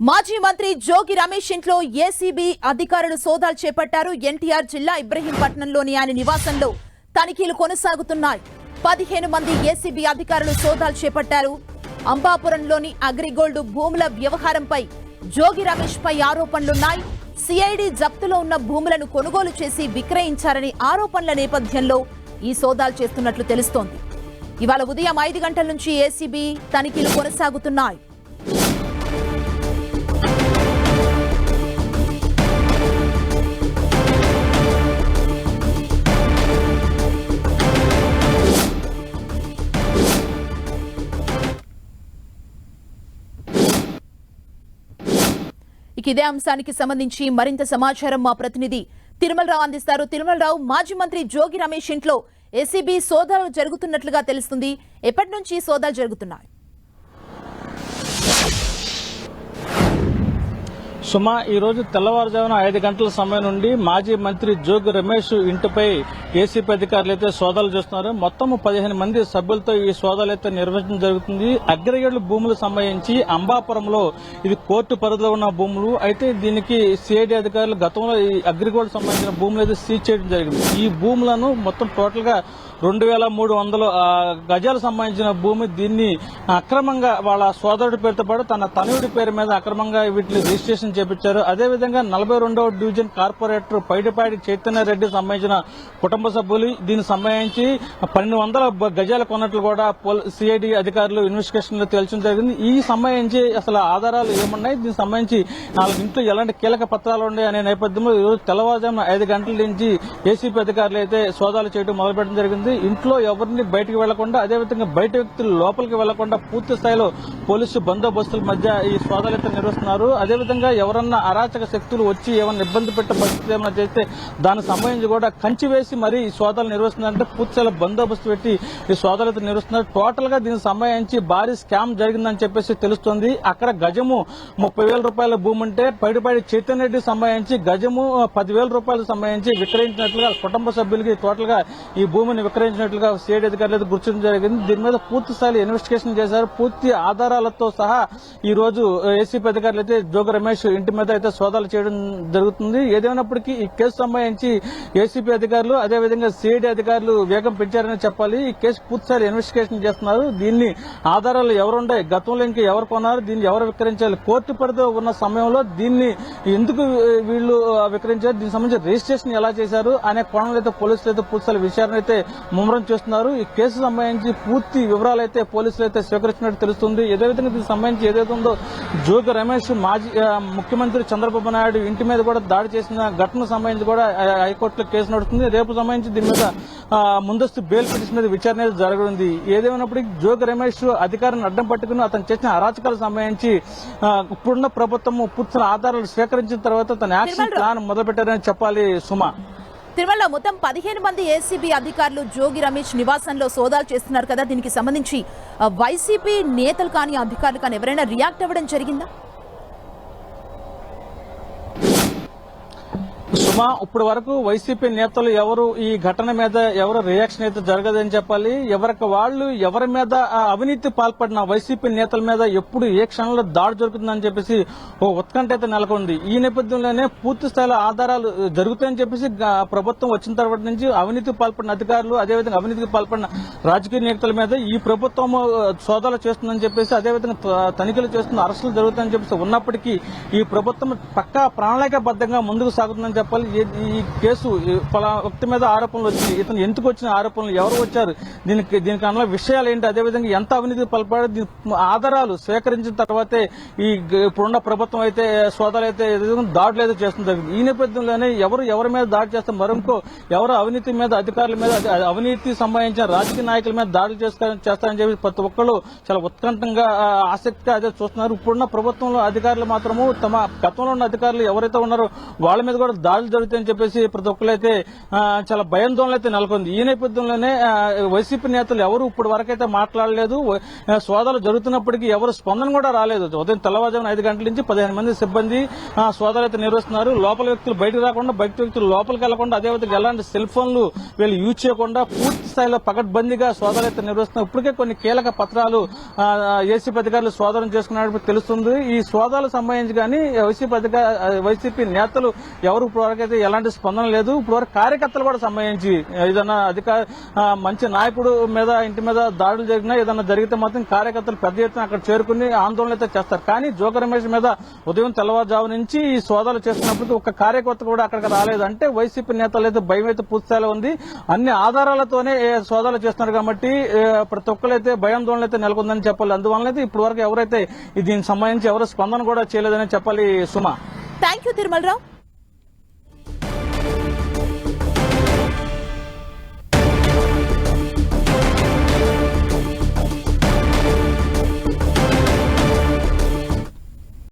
మాజీ మంత్రి జోగి రమేష్ ఇంట్లో ఏసీబీ అధికారులు సోదాలు చేపట్టారు. ఎన్టీఆర్ జిల్లా ఇబ్రహీంపట్నంలోని ఆయన నివాసంలో తనిఖీలు కొనసాగుతున్నాయి. 15 మంది ఏసీబీ అధికారులు సోదాలు చేపట్టారు. అంబాపురంలోని అగ్రిగోల్డ్ భూముల వ్యవహారంపై జోగి రమేష్ పై ఆరోపణలున్నాయి. సిఐడి జప్తులో ఉన్న భూములను కొనుగోలు చేసి విక్రయించారని ఆరోపణల నేపథ్యంలో ఈ సోదాలు చేస్తున్నట్లు తెలుస్తోంది. ఇవాళ ఉదయం 5 గంటల నుంచి ఏసీబీ తనిఖీలు కొనసాగుతున్నాయి. ఇదే అంశానికి సంబంధించి మరింత సమాచారం మా ప్రతినిధి తిరుమలరావు అందిస్తారు. తిరుమలరావు, మాజీ మంత్రి జోగి రమేష్ ఇంట్లో ఏసీబీ సోదాలు జరుగుతున్నట్లుగా తెలుస్తుంది. ఎప్పటి నుంచి సోదాలు జరుగుతున్నాయి? సుమా, ఈ రోజు తెల్లవారుజామున 5 గంటల సమయం నుండి మాజీ మంత్రి జోగి రమేష్ ఇంటిపై ఏసీపీ అధికారులు అయితే సోదాలు చేస్తున్నారు. మొత్తం 15 మంది సభ్యులతో ఈ సోదాలు అయితే నిర్వహించడం జరుగుతుంది. అగ్రిగోల్డ్ భూములకు సంబంధించి అంబాపురంలో ఇది కోర్టు పరిధిలో ఉన్న భూములు అయితే దీనికి సిఐడి అధికారులు గతంలో ఈ అగ్రిగోల్డ్ సంబంధించిన భూములు అయితే సీజ్ చేయడం జరిగింది. ఈ భూములను మొత్తం టోటల్ గా 2300 గజాలకు సంబంధించిన భూమి, దీన్ని అక్రమంగా వాళ్ళ సోదరుడి పేరుతో పాటు తన తనయుడి పేరు మీద అక్రమంగా వీటిని రిజిస్ట్రేషన్ చేపించారు. అదేవిధంగా 42వ డివిజన్ కార్పొరేటర్ పైడిపాటి చైతన్య రెడ్డి సంబంధించిన కుటుంబ సభ్యులు దీనికి సంబంధించి 1200 గజాలు కొన్నట్లు కూడా సిఐడి అధికారులు ఇన్వెస్టిగేషన్ లో తేల్చడం జరిగింది. ఈ సంబంధించి అసలు ఆధారాలు ఏమున్నాయి, దీనికి సంబంధించి 4 ఇంట్లో ఎలాంటి కీలక పత్రాలు ఉన్నాయి అనే నేపథ్యంలో ఈరోజు తెల్లవారుజామున 5 గంటల నుంచి ఏసీపీ అధికారులు అయితే సోదాలు చేయడం మొదలుపెట్టడం జరిగింది. ఇంట్లో ఎవరిని బయటకు వెళ్లకుండా, అదేవిధంగా బయట వ్యక్తులు లోపలికి వెళ్లకుండా పూర్తి స్థాయిలో పోలీసు బందోబస్తుల మధ్య ఈ సోదాలు అయితే నిర్వహిస్తున్నారు. అదేవిధంగా ఎవరన్నా అరాచక శక్తులు వచ్చి ఏమన్నా ఇబ్బంది పెట్టే పరిస్థితి ఏమైనా చేస్తే దానికి సంబంధించి కూడా కంచి వేసి మరీ ఈ సోదాలు నిర్వహిస్తున్నారంటే పూర్తి స్థాయిలో బందోబస్తు పెట్టి ఈ సోదాలు అయితే నిర్వహిస్తున్నారు. టోటల్ గా దీనికి సంబంధించి భారీ స్కామ్ జరిగిందని చెప్పేసి తెలుస్తోంది. అక్కడ గజము 30,000 రూపాయల భూమి ఉంటే పైడిపాటి చైతన్య రెడ్డి సంబంధించి గజము 10,000 రూపాయలకు సంబంధించి విక్రయించినట్లుగా కుటుంబ సభ్యులకి టోటల్ గా ఈ భూమిని విక్రయించినట్లుగా సిఐడి అధికారులు గుర్తించడం జరిగింది. దీని మీద పూర్తి స్థాయిలో ఇన్వెస్టిగేషన్ చేశారు. పూర్తి ఆధారాలతో సహా ఈ రోజు ఏసీపీ అధికారులు అయితే జోగి రమేష్ ఇంటి మీద అయితే సోదాలు చేయడం జరుగుతుంది. ఏదైనప్పటికీ ఈ కేసు సంబంధించి ఏసీపీ అధికారులు అదేవిధంగా సిఐడి అధికారులు వేగం పెంచారని చెప్పాలి. ఈ కేసు పూర్తి స్థాయిలో ఇన్వెస్టిగేషన్ చేస్తున్నారు. దీన్ని ఆధారాలు ఎవరుంటాయి, గతంలో ఇంకా ఎవరు కొన్నారు, దీన్ని ఎవరు విక్రయించాలి, కోర్టు పరిధిలో ఉన్న సమయంలో దీన్ని ఎందుకు వీళ్ళు విక్రయించారు, దీనికి సంబంధించి రిజిస్ట్రేషన్ ఎలా చేశారు అనే కోణంలో అయితే పోలీసులు అయితే పూర్తి స్థాయి విచారణ అయితే ముమ్మరం చేస్తున్నారు. ఈ కేసు సంబంధించి పూర్తి వివరాలు అయితే పోలీసులు అయితే స్వీకరించినట్టు తెలుస్తుంది. ఏదైవిధంగా దీనికి సంబంధించి ఏదైతే ఉందో జోగి రమేష్ మాజీ ముఖ్యమంత్రి చంద్రబాబు నాయుడు ఇంటి మీద కూడా దాడి చేసిన ఘటన సంబంధించి కూడా హైకోర్టులో కేసు నడుస్తుంది. రేపు సంబంధించి దీని మీద ముందస్తు బెయిల్ పిటిషన్ మీద విచారణ జరగనుంది. ఏదేమైనప్పటికీ జోగి రమేష్ అధికారాన్ని అడ్డం పట్టుకుని అతను చేసిన అరాచకాలకు సంబంధించి ఇప్పుడున్న ప్రభుత్వం పూర్తి ఆధారాలు స్వీకరించిన తర్వాత తన యాక్షన్ ప్లాన్ మొదలుపెట్టారని చెప్పాలి. సుమా, తిరుమల మొత్తం 15 మంది ఏసీబీ అధికారులు జోగి రమేష్ నివాసంలో సోదాలు చేస్తున్నారు కదా, దీనికి సంబంధించి వైసీపీ నేతలు కానీ అధికారులు కానీ ఎవరైనా రియాక్ట్ అవ్వడం జరిగిందా? సుమా, ఇప్పటి వరకు వైసీపీ నేతలు ఎవరు ఈ ఘటన మీద ఎవరు రియాక్షన్ అయితే జరగదని చెప్పాలి. ఎవరికి వాళ్ళు ఎవరి మీద అవినీతి పాల్పడిన వైసీపీ నేతల మీద ఎప్పుడు ఏ క్షణంలో దాడి జరుగుతుందని చెప్పేసి ఓ ఉత్కంఠ అయితే నెలకొంది. ఈ నేపథ్యంలోనే పూర్తి స్థాయిలో ఆధారాలు జరుగుతాయని చెప్పేసి ప్రభుత్వం వచ్చిన తర్వాత నుంచి అవినీతి పాల్పడిన అధికారులు అదేవిధంగా అవినీతికి పాల్పడిన రాజకీయ నేతల మీద ఈ ప్రభుత్వం సోదాలు చేస్తుందని చెప్పేసి అదేవిధంగా తనిఖీలు చేస్తున్న అరెస్టులు జరుగుతాయని చెప్పేసి ఉన్నప్పటికీ ఈ ప్రభుత్వం పక్కా ప్రణాళికాబద్దంగా ముందుకు సాగుతుందని చెప్పాలి. ఈ కేసు వ్యక్తి మీద ఆరోపణలు వచ్చి ఇతను ఎందుకు వచ్చిన ఆరోపణలు, ఎవరు వచ్చారు, దీనికి అన్న విషయాలు ఏంటి, అదేవిధంగా ఎంత అవినీతి పాల్పడి ఆధారాలు సేకరించిన తర్వాతే ఈ ఇప్పుడున్న ప్రభుత్వం అయితే సోదాలు అయితే దాడులు అయితే చేస్తుంది. ఈ నేపథ్యంలోనే ఎవరి మీద దాడి చేస్తే మరొకో ఎవరు అవినీతి మీద అధికారుల మీద అవినీతి సంబంధించిన రాజకీయ నాయకుల మీద దాడులు చేస్తారని చెప్పి ప్రతి ఒక్కరు చాలా ఉత్కంఠంగా ఆసక్తిగా అదే చూస్తున్నారు. ఇప్పుడున్న ప్రభుత్వంలో అధికారులు మాత్రము తమ గతంలో ఉన్న అధికారులు ఎవరైతే ఉన్నారో వాళ్ళ మీద కూడా దాడులు జరుగుతాయని చెప్పేసి ప్రతి ఒక్కరైతే చాలా భయాందోళన అయితే నెలకొంది. ఈ నేపథ్యంలోనే వైసీపీ నేతలు ఎవరు ఇప్పటి వరకైతే మాట్లాడలేదు. సోదాలు జరుగుతున్నప్పటికీ ఎవరు స్పందన కూడా రాలేదు. ఉదయం తెల్లవారుజామున 5 గంటల నుంచి 15 మంది సిబ్బంది సోదాలు అయితే నిర్వహిస్తున్నారు. లోపల వ్యక్తులు బయటకు రాకుండా, బయట వ్యక్తులు లోపలికి వెళ్లకుండా, అదేవిధంగా ఎలాంటి సెల్ ఫోన్లు వీళ్ళు యూజ్ చేయకుండా పూర్తి స్థాయిలో పకడ్బందీగా సోదాలు అయితే నిర్వహిస్తున్నారు. ఇప్పటికే కొన్ని కీలక పత్రాలు ఏసీపీ అధికారులు సోదాలు చేసుకున్నట్టు తెలుస్తుంది. ఈ సోదాలకు సంబంధించి కానీ వైసీపీ నేతలు ఎవరు ఇప్పటివరకైతే ఎలాంటి స్పందన లేదు. ఇప్పటివరకు కార్యకర్తలు కూడా సంబంధించి ఏదైనా మంచి నాయకుడు మీద ఇంటి మీద దాడులు జరిగినా ఏదైనా జరిగితే మాత్రం కార్యకర్తలు పెద్ద ఎత్తున అక్కడ చేరుకుని ఆందోళన అయితే చేస్తారు. కానీ జోగి రమేష్ మీద ఉదయం తెల్లవారుజాము నుంచి ఈ సోదాలు చేస్తున్నప్పుడు ఒక కార్యకర్త కూడా అక్కడికి రాలేదు. అంటే వైసీపీ నేతలు అయితే భయం అయితే పూర్తిస్థాయిలో ఉంది. అన్ని ఆధారాలతోనే సోదాలు చేస్తున్నారు కాబట్టి ప్రతి ఒక్కరైతే భయాందోళన అయితే నెలకొందని చెప్పాలి. అందువల్ల అయితే ఇప్పటి వరకు ఎవరైతే దీనికి సంబంధించి ఎవరు స్పందన కూడా చేయలేదని చెప్పాలి. సుమా, థ్యాంక్ యూ తిరుమలరావు.